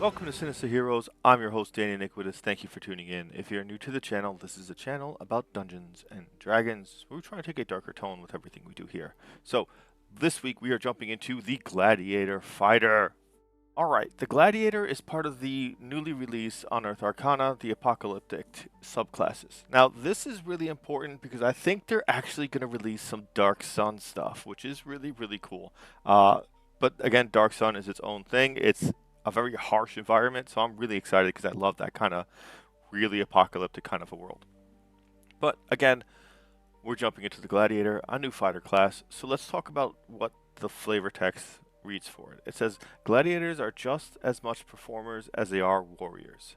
Welcome to Sinister Heroes. I'm your host, Danny Iniquitous. Thank you for tuning in. If you're new to the channel, this is a channel about Dungeons and Dragons. We're trying to take a darker tone with everything we do here. So, this week we are jumping into the Gladiator Fighter. Alright, the Gladiator is part of the newly released Unearthed Arcana, the Apocalyptic subclasses. Now, this is really important because I think they're actually going to release some Dark Sun stuff, which is really cool. But again, Dark Sun is its own thing. It's a very harsh environment, so I'm really excited because I love that kind of really apocalyptic kind of a world. But again, we're jumping into the Gladiator, a new fighter class, so let's talk about what the flavor text reads for it. It says, Gladiators are just as much performers as they are warriors.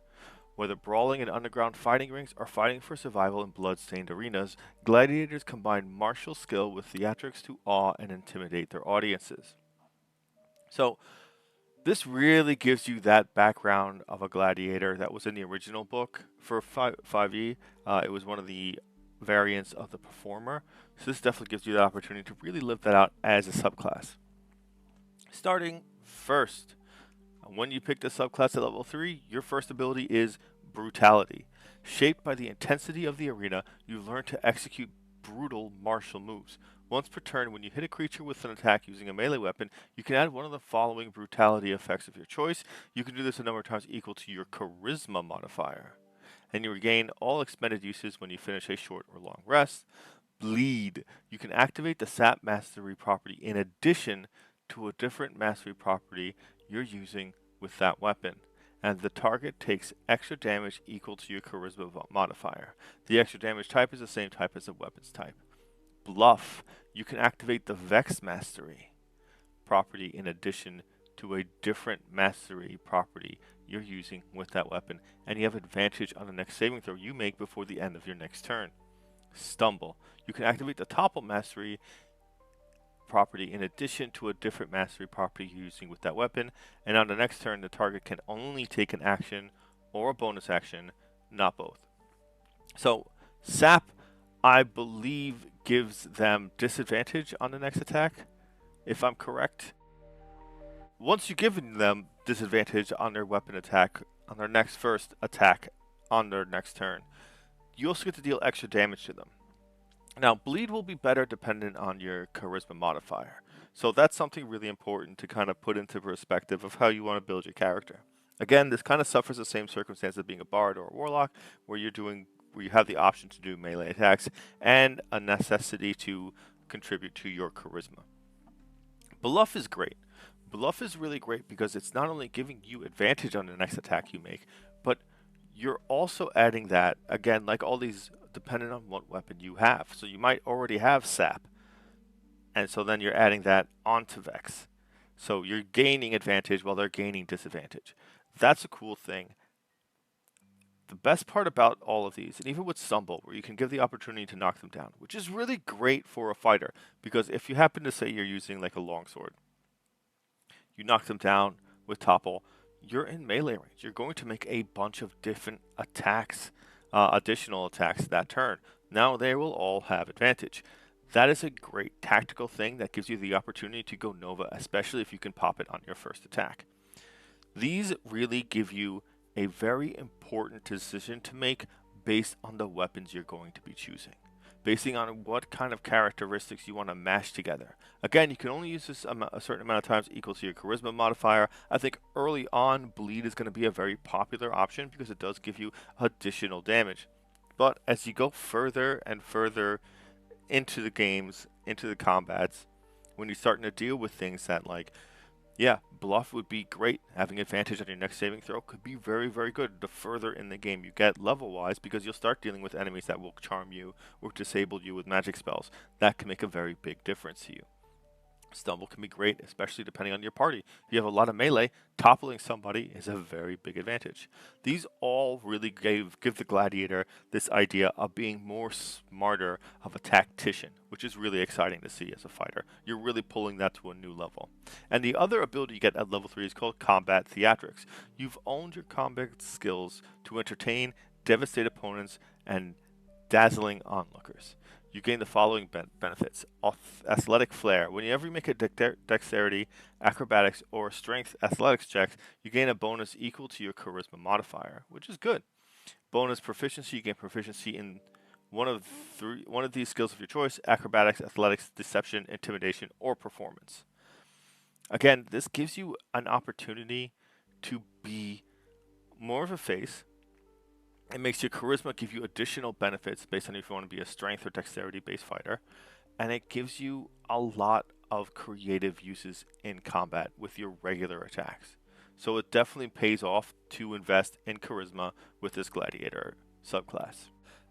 Whether brawling in underground fighting rings or fighting for survival in blood-stained arenas, gladiators combine martial skill with theatrics to awe and intimidate their audiences. So, this really gives you that background of a gladiator that was in the original book for 5e. It was one of the variants of the performer. So this definitely gives you the opportunity to really live that out as a subclass. Starting first, when you pick the subclass at level 3, your first ability is Brutality. Shaped by the intensity of the arena, you learn to execute brutal martial moves. Once per turn, when you hit a creature with an attack using a melee weapon, you can add one of the following brutality effects of your choice. You can do this a number of times equal to your charisma modifier. And you regain all expended uses when you finish a short or long rest. Bleed. You can activate the sap mastery property in addition to a different mastery property you're using with that weapon. And the target takes extra damage equal to your charisma modifier. The extra damage type is the same type as the weapon's type. Bluff. You can activate the Vex Mastery property in addition to a different mastery property you're using with that weapon, and you have advantage on the next saving throw you make before the end of your next turn. Stumble. You can activate the Topple Mastery property in addition to a different mastery property you're using with that weapon, and on the next turn the target can only take an action or a bonus action, not both. So, Sap, I believe, gives them disadvantage on the next attack, if I'm correct. Once you've given them disadvantage on their weapon attack, on their next first attack on their next turn, you also get to deal extra damage to them. Now, bleed will be better dependent on your charisma modifier. So that's something really important to kind of put into perspective of how you want to build your character. Again, this kind of suffers the same circumstance of being a bard or a warlock, where you have the option to do melee attacks and a necessity to contribute to your charisma. Bluff is great. Bluff is really great because it's not only giving you advantage on the next attack you make, but you're also adding that, again, like all these, depending on what weapon you have. So you might already have Sap, and so then you're adding that onto Vex. So you're gaining advantage while they're gaining disadvantage. That's a cool thing. The best part about all of these, and even with Stumble, where you can give the opportunity to knock them down, which is really great for a fighter, because if you happen to say you're using like a longsword, you knock them down with Topple, you're in melee range. You're going to make a bunch of different attacks, additional attacks that turn. Now they will all have advantage. That is a great tactical thing that gives you the opportunity to go Nova, especially if you can pop it on your first attack. These really give you a very important decision to make based on the weapons you're going to be choosing, basing on what kind of characteristics you want to mash together. Again, you can only use this a certain amount of times equal to your charisma modifier. I think early on, bleed is going to be a very popular option because it does give you additional damage. But as you go further and further into the games, into the combats, when you're starting to deal with things that, like, yeah, bluff would be great. Having advantage on your next saving throw could be very good the further in the game you get level-wise, because you'll start dealing with enemies that will charm you or disable you with magic spells. That can make a very big difference to you. Stumble can be great, especially depending on your party. If you have a lot of melee, toppling somebody is a very big advantage. These all really give the Gladiator this idea of being more smarter of a tactician, which is really exciting to see as a fighter. You're really pulling that to a new level. And the other ability you get at level 3 is called Combat Theatrics. You've owned your combat skills to entertain, devastate opponents, and dazzling onlookers. you gain the following benefits. Athletic flair. Whenever you make a dexterity, acrobatics, or strength athletics check, you gain a bonus equal to your charisma modifier, which is good. Bonus proficiency, you gain proficiency in one of these skills of your choice: acrobatics, athletics, deception, intimidation, or performance. Again, this gives you an opportunity to be more of a face. It makes your charisma give you additional benefits based on if you want to be a strength or dexterity based fighter. And it gives you a lot of creative uses in combat with your regular attacks. So it definitely pays off to invest in charisma with this gladiator subclass.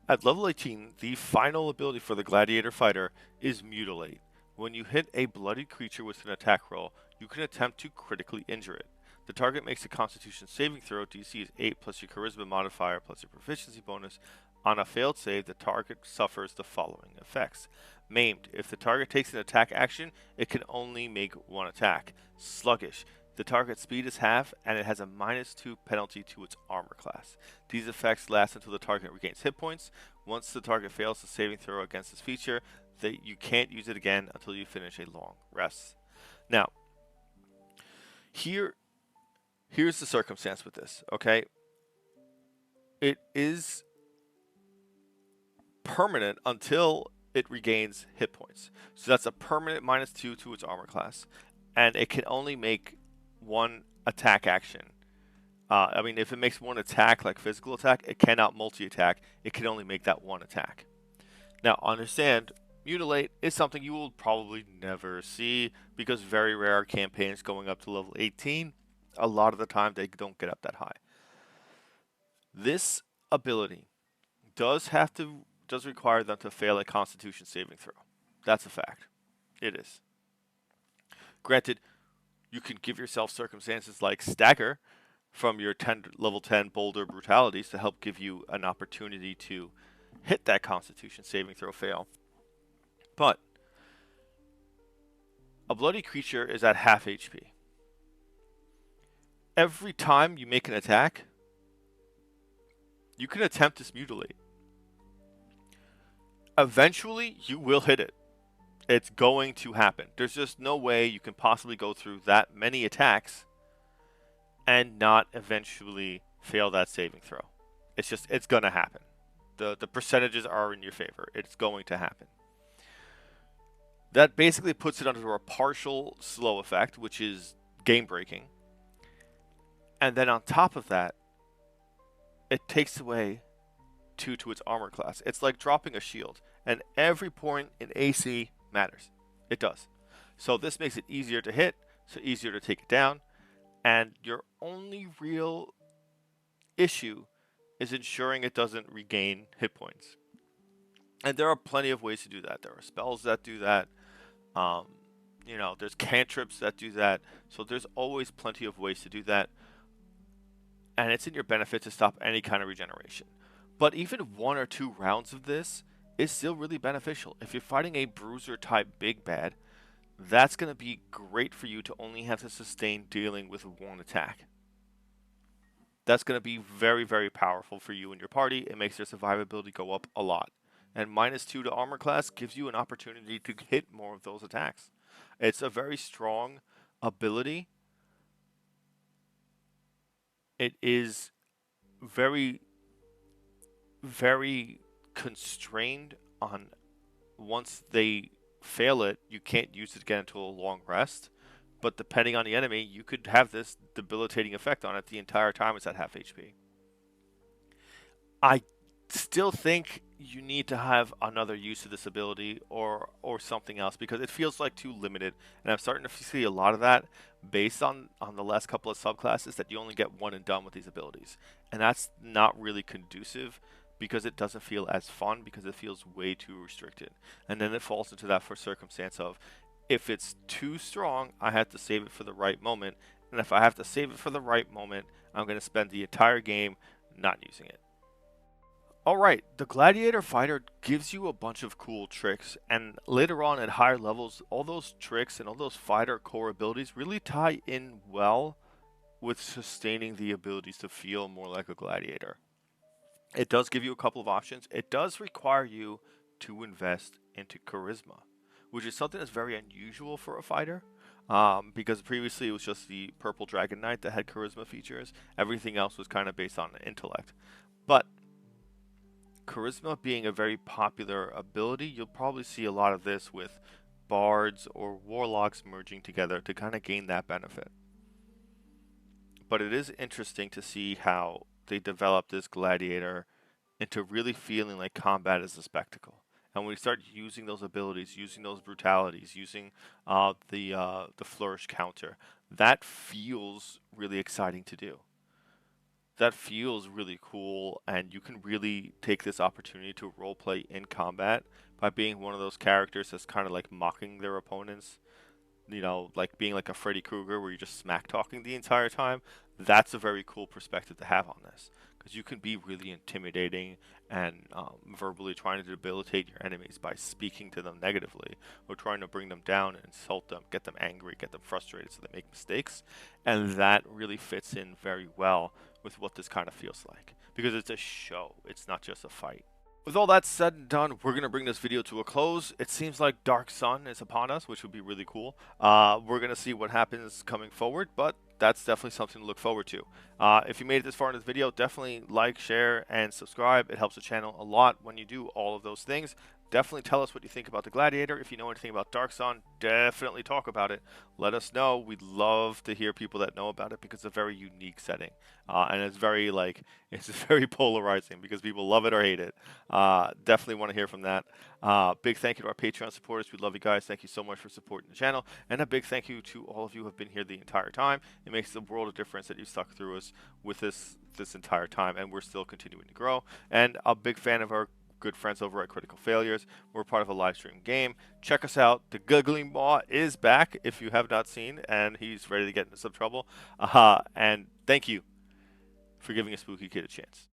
At level 18, the final ability for the gladiator fighter is mutilate. When you hit a bloodied creature with an attack roll, you can attempt to critically injure it. The target makes a constitution saving throw. DC is 8 plus your charisma modifier plus your proficiency bonus. On a failed save, the target suffers the following effects. Maimed. If the target takes an attack action, it can only make one attack. Sluggish. The target's speed is half, and it has a -2 penalty to its armor class. These effects last until the target regains hit points. Once the target fails the saving throw against this feature, you can't use it again until you finish a long rest. Now, here's the circumstance with this, okay? It is permanent until it regains hit points. So that's a permanent -2 to its armor class. And it can only make one attack action. I mean, if it makes one attack, like physical attack, it cannot multi-attack. It can only make that one attack. Now, understand, mutilate is something you will probably never see because very rare campaigns going up to level 18. A lot of the time, they don't get up that high. This ability does require them to fail a Constitution saving throw. That's a fact. It is. Granted, you can give yourself circumstances like stagger from your level 10 boulder brutalities to help give you an opportunity to hit that Constitution saving throw fail. But a bloody creature is at half HP. Every time you make an attack, you can attempt to mutilate. Eventually, you will hit it. It's going to happen. There's just no way you can possibly go through that many attacks and not eventually fail that saving throw. It's going to happen. The percentages are in your favor. It's going to happen. That basically puts it under a partial slow effect, which is game breaking. And then on top of that, it takes away 2 to its armor class. It's like dropping a shield, and every point in AC matters. It does. So this makes it easier to hit, so easier to take it down, and your only real issue is ensuring it doesn't regain hit points. And there are plenty of ways to do that. There are spells that do that. There's cantrips that do that. So there's always plenty of ways to do that. And it's in your benefit to stop any kind of regeneration. But even 1 or 2 rounds of this is still really beneficial. If you're fighting a bruiser type big bad, that's going to be great for you to only have to sustain dealing with 1 attack. That's going to be very, very powerful for you and your party. It makes your survivability go up a lot. And -2 to armor class gives you an opportunity to hit more of those attacks. It's a very strong ability. It is very, very constrained on once they fail it, you can't use it again until a long rest. But depending on the enemy, you could have this debilitating effect on it the entire time it's at half HP. I still think you need to have another use of this ability or something else because it feels like too limited. And I'm starting to see a lot of that based on the last couple of subclasses that you only get one and done with these abilities. And that's not really conducive because it doesn't feel as fun because it feels way too restricted. And then it falls into that for circumstance of if it's too strong, I have to save it for the right moment. And if I have to save it for the right moment, I'm going to spend the entire game not using it. Alright, the Gladiator Fighter gives you a bunch of cool tricks, and later on at higher levels, all those tricks and all those fighter core abilities really tie in well with sustaining the abilities to feel more like a gladiator. It does give you a couple of options. It does require you to invest into charisma, which is something that's very unusual for a fighter. Because previously it was just the purple dragon knight that had charisma features. Everything else was kind of based on intellect. But charisma being a very popular ability, you'll probably see a lot of this with bards or warlocks merging together to kind of gain that benefit. But it is interesting to see how they develop this gladiator into really feeling like combat is a spectacle. And when we start using those abilities, using those brutalities, using the flourish counter, that feels really exciting to do. That feels really cool, and you can really take this opportunity to roleplay in combat by being one of those characters that's kind of like mocking their opponents, you know, like being like a Freddy Krueger where you're just smack talking the entire time. That's a very cool perspective to have on this, because you can be really intimidating and verbally trying to debilitate your enemies by speaking to them negatively or trying to bring them down and insult them, get them angry, get them frustrated so they make mistakes. And that really fits in very well with what this kind of feels like, because it's a show, it's not just a fight. With all that said and done, we're going to bring this video to a close. It seems like Dark Sun is upon us, which would be really cool. We're going to see what happens coming forward, but that's definitely something to look forward to. If you made it this far in this video, definitely like, share, and subscribe. It helps the channel a lot when you do all of those things. Definitely tell us what you think about the Gladiator. If you know anything about Dark Sun, definitely talk about it. Let us know. We'd love to hear people that know about it, because it's a very unique setting. And it's very, like, it's very polarizing because people love it or hate it. Definitely want to hear from that. Big thank you to our Patreon supporters. We love you guys. Thank you so much for supporting the channel. And a big thank you to all of you who have been here the entire time. It makes a world of difference that you stuck through us with this entire time, and we're still continuing to grow. And a big fan of our good friends over at Critical Failures. We're part of a live stream game. Check us out. The Guggling Maw is back, if you have not seen, and he's ready to get into some trouble. And thank you for giving a spooky kid a chance.